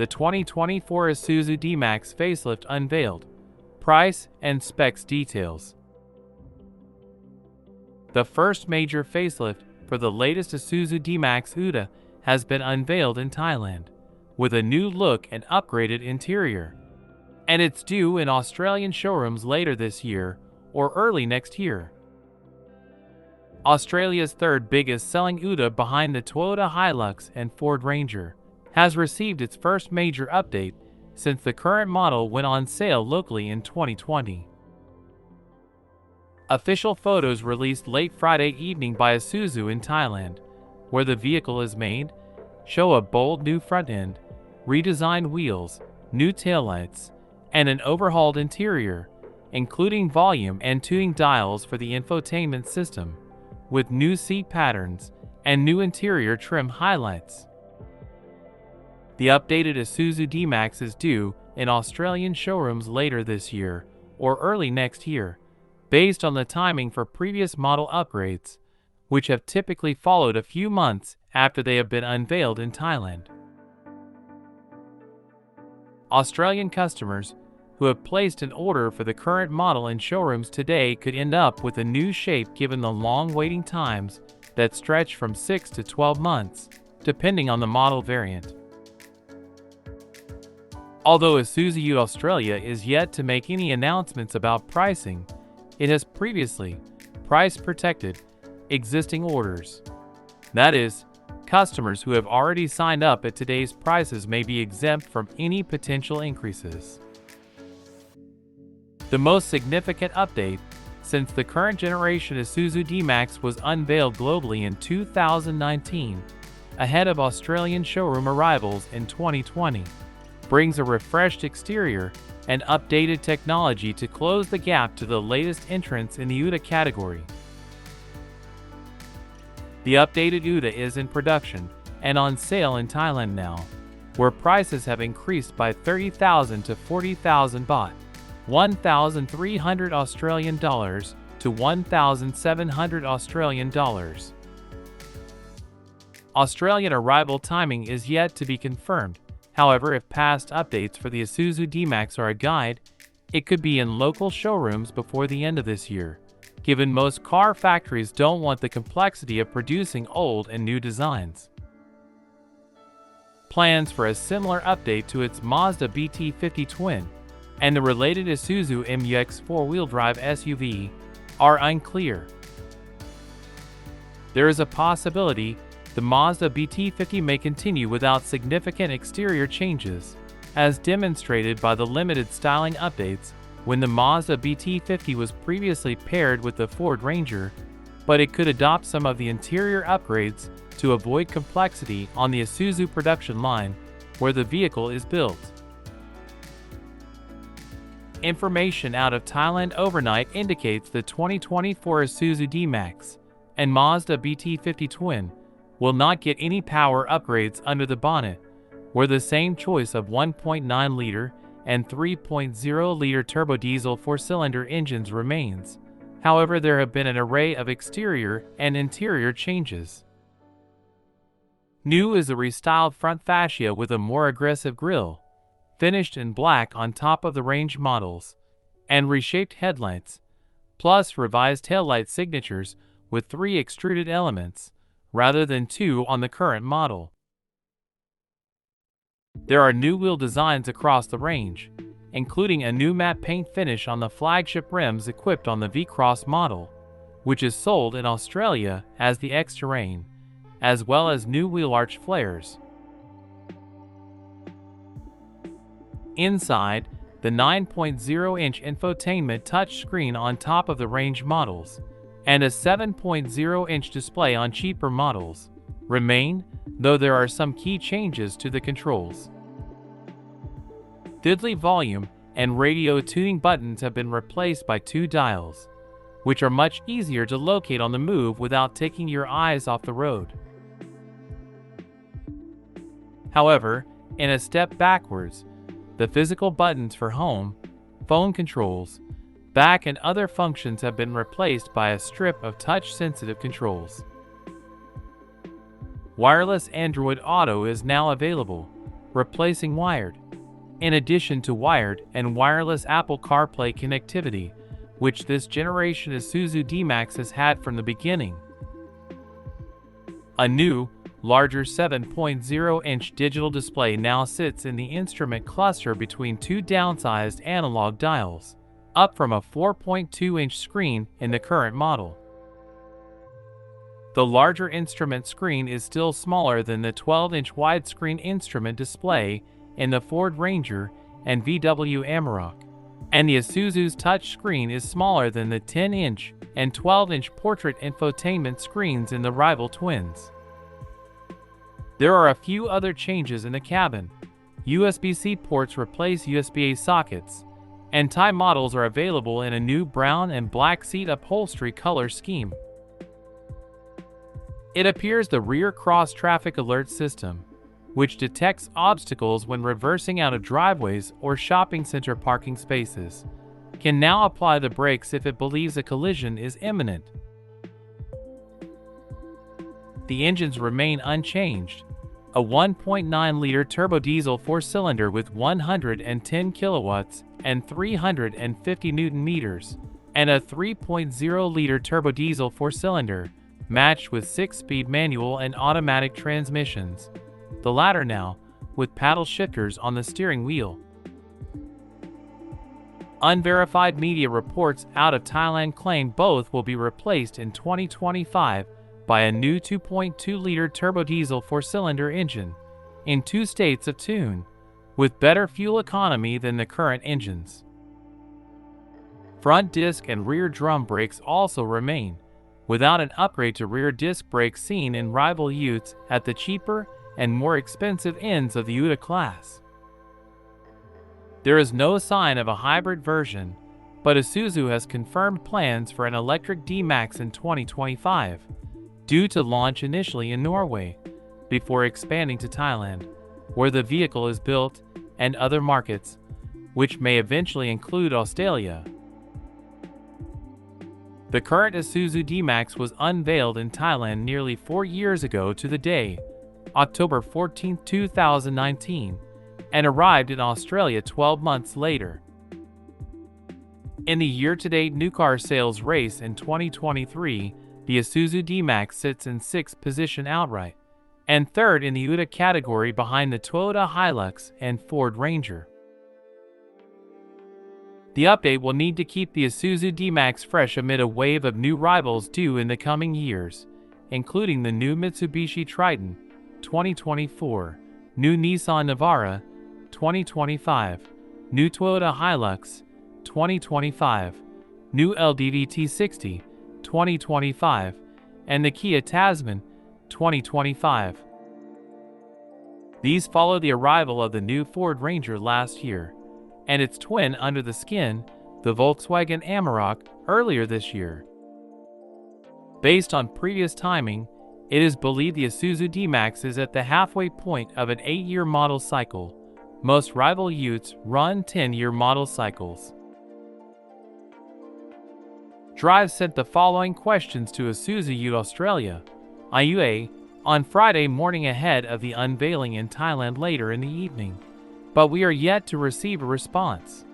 the 2024 Isuzu D-Max facelift unveiled. Price and specs details. The first major facelift for the latest Isuzu D-Max UDA has been unveiled in Thailand, with a new look and upgraded interior. And it's due in Australian showrooms later this year or early next year. Australia's third biggest selling UDA behind the Toyota Hilux and Ford Ranger has received its first major update since the current model went on sale locally in 2020. Official photos released late Friday evening by Isuzu in Thailand, where the vehicle is made, show a bold new front end, redesigned wheels, new taillights, and an overhauled interior, including volume and tuning dials for the infotainment system, with new seat patterns and new interior trim highlights. The updated Isuzu D-Max is due in Australian showrooms later this year or early next year, based on the timing for previous model upgrades, which have typically followed a few months after they have been unveiled in Thailand. Australian customers who have placed an order for the current model in showrooms today could end up with a new shape given the long waiting times that stretch from 6 to 12 months, depending on the model variant. Although Isuzu Australia is yet to make any announcements about pricing, it has previously price-protected existing orders. That is, customers who have already signed up at today's prices may be exempt from any potential increases. The most significant update since the current generation Isuzu D-Max was unveiled globally in 2019, ahead of Australian showroom arrivals in 2020, brings a refreshed exterior and updated technology to close the gap to the latest entrants in the UDA category. The updated UDA is in production and on sale in Thailand now, where prices have increased by 30,000 to 40,000 baht, 1,300 Australian dollars to 1,700 Australian dollars. Australian arrival timing is yet to be confirmed. However, if past updates for the Isuzu D-Max are a guide, it could be in local showrooms before the end of this year, given most car factories don't want the complexity of producing old and new designs. Plans for a similar update to its Mazda BT50 Twin and the related Isuzu MU-X four-wheel drive SUV are unclear. There is a possibility the Mazda BT50 may continue without significant exterior changes, as demonstrated by the limited styling updates when the Mazda BT50 was previously paired with the Ford Ranger, but it could adopt some of the interior upgrades to avoid complexity on the Isuzu production line where the vehicle is built. Information out of Thailand overnight indicates the 2024 Isuzu D-Max and Mazda BT50 Twin will not get any power upgrades under the bonnet, where the same choice of 1.9-liter and 3.0-liter turbo diesel four-cylinder engines remains. However, there have been an array of exterior and interior changes. New is a restyled front fascia with a more aggressive grille, finished in black on top of the range models, and reshaped headlights, plus revised taillight signatures with 3 extruded elements, rather than 2 on the current model. There are new wheel designs across the range, including a new matte paint finish on the flagship rims equipped on the V-Cross model, which is sold in Australia as the X-Terrain, as well as new wheel arch flares. Inside, the 9.0-inch infotainment touchscreen on top of the range models, and a 7.0-inch display on cheaper models remain, though there are some key changes to the controls. Diddley volume and radio tuning buttons have been replaced by 2 dials, which are much easier to locate on the move without taking your eyes off the road. However, in a step backwards, the physical buttons for home, phone controls, back and other functions have been replaced by a strip of touch-sensitive controls. Wireless Android Auto is now available, replacing wired. In addition to wired and wireless Apple CarPlay connectivity, which this generation Isuzu D-Max has had from the beginning. A new, larger 7.0-inch digital display now sits in the instrument cluster between two downsized analog dials, up from a 4.2-inch screen in the current model. The larger instrument screen is still smaller than the 12-inch widescreen instrument display in the Ford Ranger and VW Amarok, and the Isuzu's touch screen is smaller than the 10-inch and 12-inch portrait infotainment screens in the rival twins. There are a few other changes in the cabin. USB-C ports replace USB-A sockets, and Thai models are available in a new brown and black seat upholstery color scheme. It appears the rear cross traffic alert system, which detects obstacles when reversing out of driveways or shopping center parking spaces, can now apply the brakes if it believes a collision is imminent. The engines remain unchanged. A 1.9-liter turbo diesel four-cylinder with 110 kilowatts and 350 newton meters, and a 3.0-liter turbo diesel four-cylinder, matched with 6-speed manual and automatic transmissions, the latter now with paddle shifters on the steering wheel. Unverified media reports out of Thailand claim both will be replaced in 2025 by a new 2.2-liter turbo diesel four-cylinder engine in 2 states of tune, with better fuel economy than the current engines. Front disc and rear drum brakes also remain, without an upgrade to rear disc brakes seen in rival Utes at the cheaper and more expensive ends of the Uta class. There is no sign of a hybrid version, but Isuzu has confirmed plans for an electric D-Max in 2025, due to launch initially in Norway, before expanding to Thailand, where the vehicle is built, and other markets, which may eventually include Australia. The current Isuzu D-Max was unveiled in Thailand nearly 4 years ago to the day, October 14, 2019, and arrived in Australia 12 months later. In the year-to-date new car sales race in 2023, the Isuzu D-Max sits in 6th position outright, and 3rd in the Uta category behind the Toyota Hilux and Ford Ranger. The update will need to keep the Isuzu D-Max fresh amid a wave of new rivals due in the coming years, including the new Mitsubishi Triton, 2024, new Nissan Navara, 2025, new Toyota Hilux, 2025, new LDV T60, 2025, and the Kia Tasman, 2025. These follow the arrival of the new Ford Ranger last year, and its twin under the skin, the Volkswagen Amarok, earlier this year. Based on previous timing, it is believed the Isuzu D-Max is at the halfway point of an 8-year model cycle. Most rival Utes run 10-year model cycles. Drive sent the following questions to Isuzu Ute Australia, IUA, on Friday morning ahead of the unveiling in Thailand later in the evening, but we are yet to receive a response.